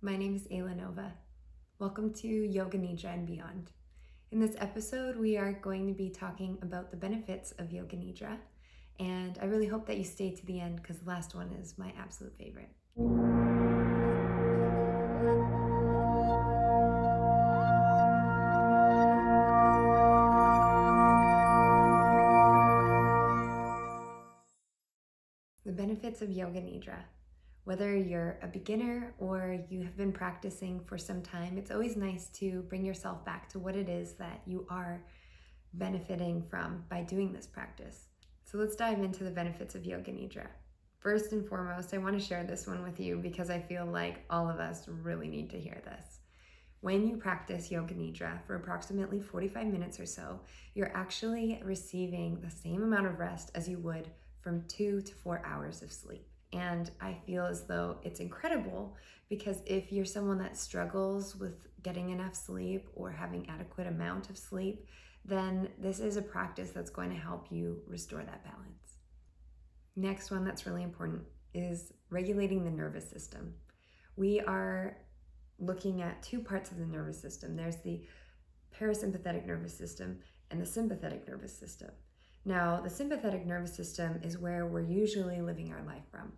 My name is Ayla Nova. Welcome to Yoga Nidra and beyond. In this episode, we are going to be talking about the benefits of Yoga Nidra, and I really hope that you stay to the end because the last one is my absolute favorite. The benefits of Yoga Nidra. Whether you're a beginner or you have been practicing for some time, it's always nice to bring yourself back to what it is that you are benefiting from by doing this practice. So let's dive into the benefits of Yoga Nidra. First and foremost, I want to share this one with you because I feel like all of us really need to hear this. When you practice Yoga Nidra for approximately 45 minutes or so, you're actually receiving the same amount of rest as you would from 2 to 4 hours of sleep. And I feel as though it's incredible because if you're someone that struggles with getting enough sleep or having adequate amount of sleep, then this is a practice that's going to help you restore that balance. Next one that's really important is regulating the nervous system. We are looking at two parts of the nervous system. There's the parasympathetic nervous system and the sympathetic nervous system. Now, the sympathetic nervous system is where we're usually living our life from,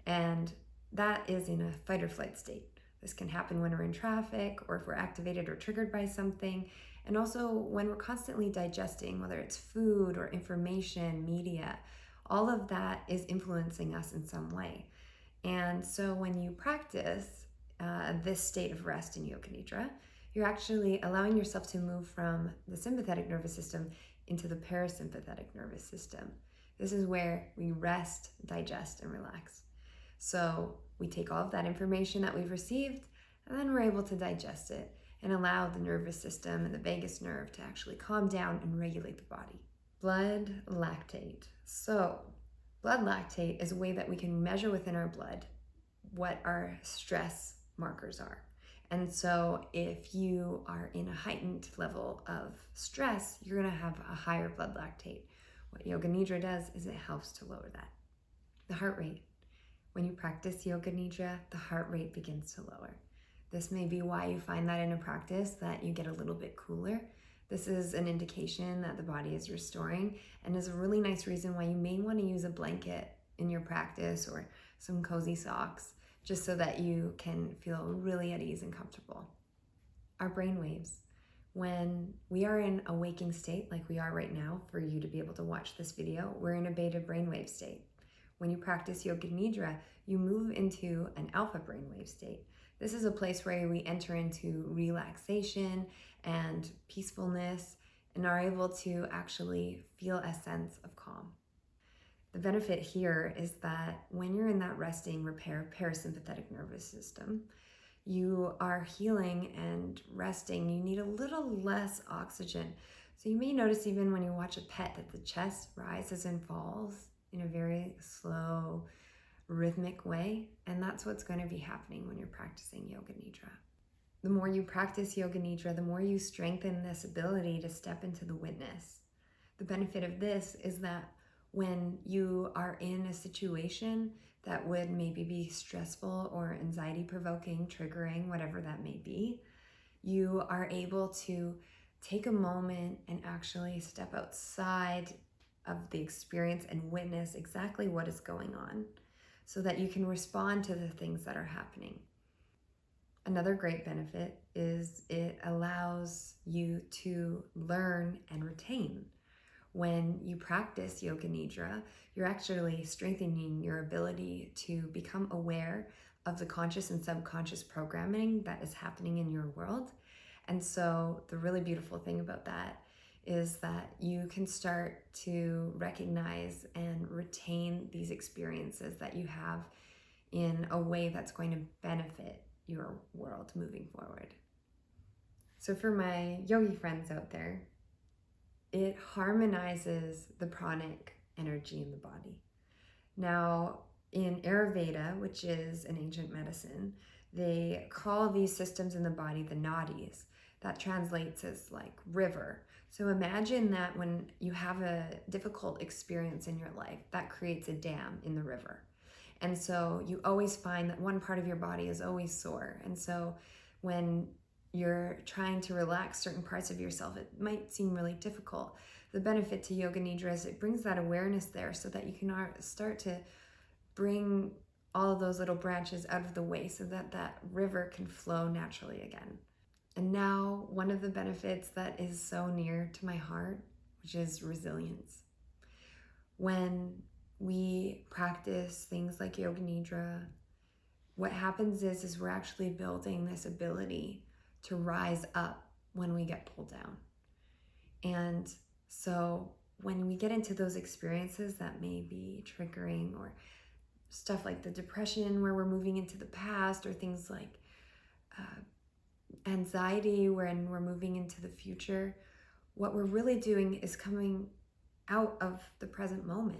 and that is in a fight or flight state. This can happen when we're in traffic or if we're activated or triggered by something, and also when we're constantly digesting, whether it's food or information, media, all of that is influencing us in some way. And so when you practice this state of rest in Yoga Nidra, you're actually allowing yourself to move from the sympathetic nervous system into the parasympathetic nervous system. This is where we rest, digest, and relax. So we take all of that information that we've received, and then we're able to digest it and allow the nervous system and the vagus nerve to actually calm down and regulate the body. Blood lactate. So blood lactate is a way that we can measure within our blood what our stress markers are. And so if you are in a heightened level of stress, you're going to have a higher blood lactate. What Yoga Nidra does is it helps to lower that. The heart rate. When you practice Yoga Nidra, the heart rate begins to lower. This may be why you find that in a practice that you get a little bit cooler. This is an indication that the body is restoring and is a really nice reason why you may want to use a blanket in your practice or some cozy socks, just so that you can feel really at ease and comfortable. Our brain waves. When we are in a waking state, like we are right now, for you to be able to watch this video, we're in a beta brainwave state. When you practice Yoga Nidra, you move into an alpha brainwave state. This is a place where we enter into relaxation and peacefulness and are able to actually feel a sense of calm. The benefit here is that when you're in that resting, repair parasympathetic nervous system, you are healing and resting. You need a little less oxygen. So you may notice even when you watch a pet that the chest rises and falls in a very slow, rhythmic way. And that's what's going to be happening when you're practicing Yoga Nidra. The more you practice Yoga Nidra, the more you strengthen this ability to step into the witness. The benefit of this is that when you are in a situation that would maybe be stressful or anxiety provoking, triggering, whatever that may be, you are able to take a moment and actually step outside of the experience and witness exactly what is going on so that you can respond to the things that are happening. Another great benefit is it allows you to learn and retain. When you practice Yoga Nidra, you're actually strengthening your ability to become aware of the conscious and subconscious programming that is happening in your world. And so the really beautiful thing about that is that you can start to recognize and retain these experiences that you have in a way that's going to benefit your world moving forward. So for my yogi friends out there, it harmonizes the pranic energy in the body. Now, in Ayurveda, which is an ancient medicine, they call these systems in the body the Nadis. That translates as like river. So imagine that when you have a difficult experience in your life, that creates a dam in the river. And so you always find that one part of your body is always sore. And so when you're trying to relax certain parts of yourself, it might seem really difficult. The benefit to Yoga Nidra is it brings that awareness there so that you can start to bring all of those little branches out of the way so that that river can flow naturally again. And now, one of the benefits that is so near to my heart, which is resilience. When we practice things like Yoga Nidra, what happens is we're actually building this ability to rise up when we get pulled down. And so when we get into those experiences that may be triggering, or stuff like the depression where we're moving into the past, or things like anxiety when we're moving into the future, what we're really doing is coming out of the present moment.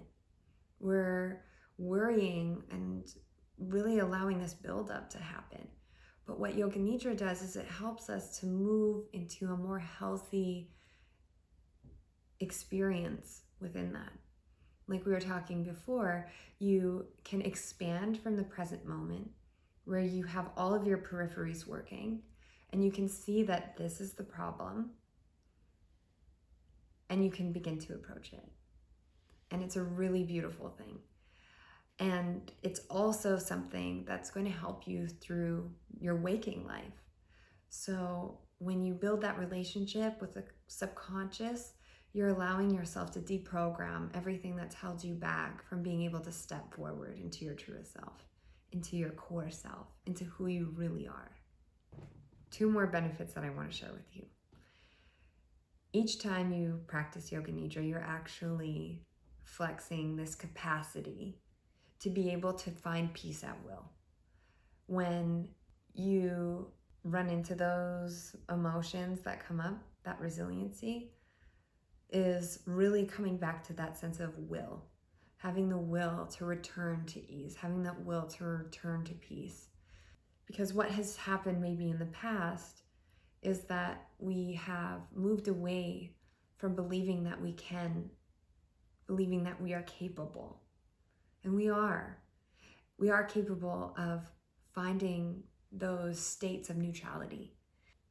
We're worrying and really allowing this buildup to happen. But what Yoga Nidra does is it helps us to move into a more healthy experience within that. Like we were talking before, you can expand from the present moment where you have all of your peripheries working and you can see that this is the problem and you can begin to approach it. And it's a really beautiful thing. And it's also something that's going to help you through your waking life. So when you build that relationship with the subconscious, you're allowing yourself to deprogram everything that's held you back from being able to step forward into your truest self, into your core self, into who you really are. 2 more benefits that I want to share with you. Each time you practice Yoga Nidra, you're actually flexing this capacity to be able to find peace at will. When you run into those emotions that come up, that resiliency is really coming back to that sense of will, having the will to return to ease, having that will to return to peace. Because what has happened maybe in the past is that we have moved away from believing that we can, believing that we are capable. And we are. We are capable of finding those states of neutrality.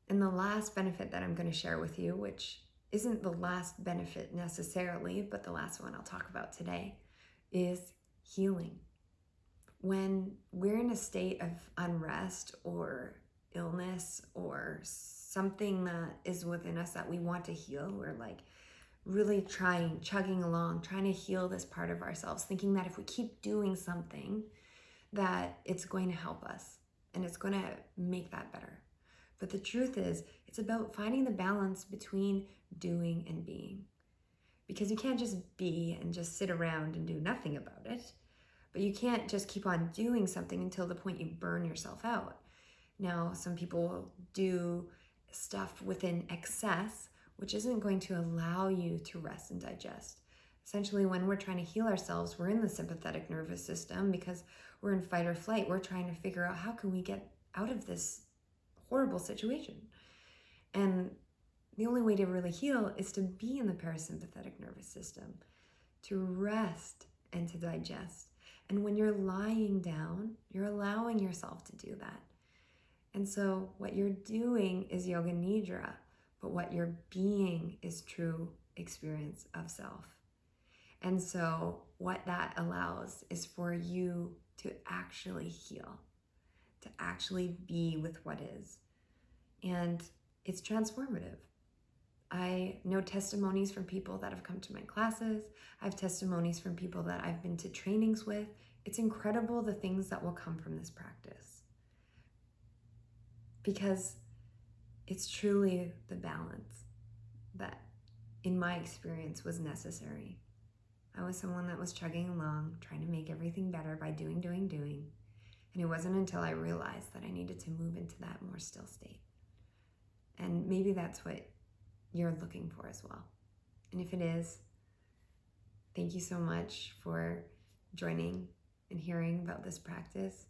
And the last benefit that I'm going to share with you, which isn't the last benefit necessarily, but the last one I'll talk about today, is healing. When we're in a state of unrest or illness or something that is within us that we want to heal, we're like really chugging along, trying to heal this part of ourselves, thinking that if we keep doing something, that it's going to help us and it's going to make that better. But the truth is, it's about finding the balance between doing and being. Because you can't just be and just sit around and do nothing about it. But you can't just keep on doing something until the point you burn yourself out. Now, some people do stuff within excess, which isn't going to allow you to rest and digest. Essentially, when we're trying to heal ourselves, we're in the sympathetic nervous system because we're in fight or flight. We're trying to figure out how can we get out of this horrible situation. And the only way to really heal is to be in the parasympathetic nervous system, to rest and to digest. And when you're lying down, you're allowing yourself to do that. And so what you're doing is Yoga Nidra, but what you're being is true experience of self. And so what that allows is for you to actually heal, to actually be with what is. And it's transformative. I know testimonies from people that have come to my classes. I have testimonies from people that I've been to trainings with. It's incredible the things that will come from this practice. Because it's truly the balance that, in my experience, was necessary. I was someone that was chugging along, trying to make everything better by doing. And it wasn't until I realized that I needed to move into that more still state. And maybe that's what you're looking for as well. And if it is, thank you so much for joining and hearing about this practice.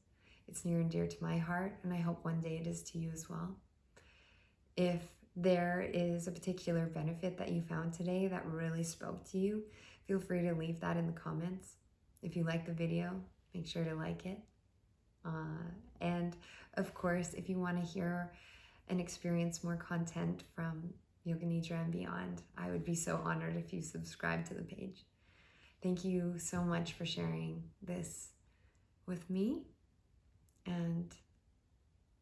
It's near and dear to my heart, and I hope one day it is to you as well. If there is a particular benefit that you found today that really spoke to you, feel free to leave that in the comments. If you like the video, make sure to like it. And of course, if you want to hear and experience more content from Yoga Nidra and beyond, I would be so honored if you subscribe to the page. Thank you so much for sharing this with me, and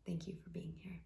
thank you for being here.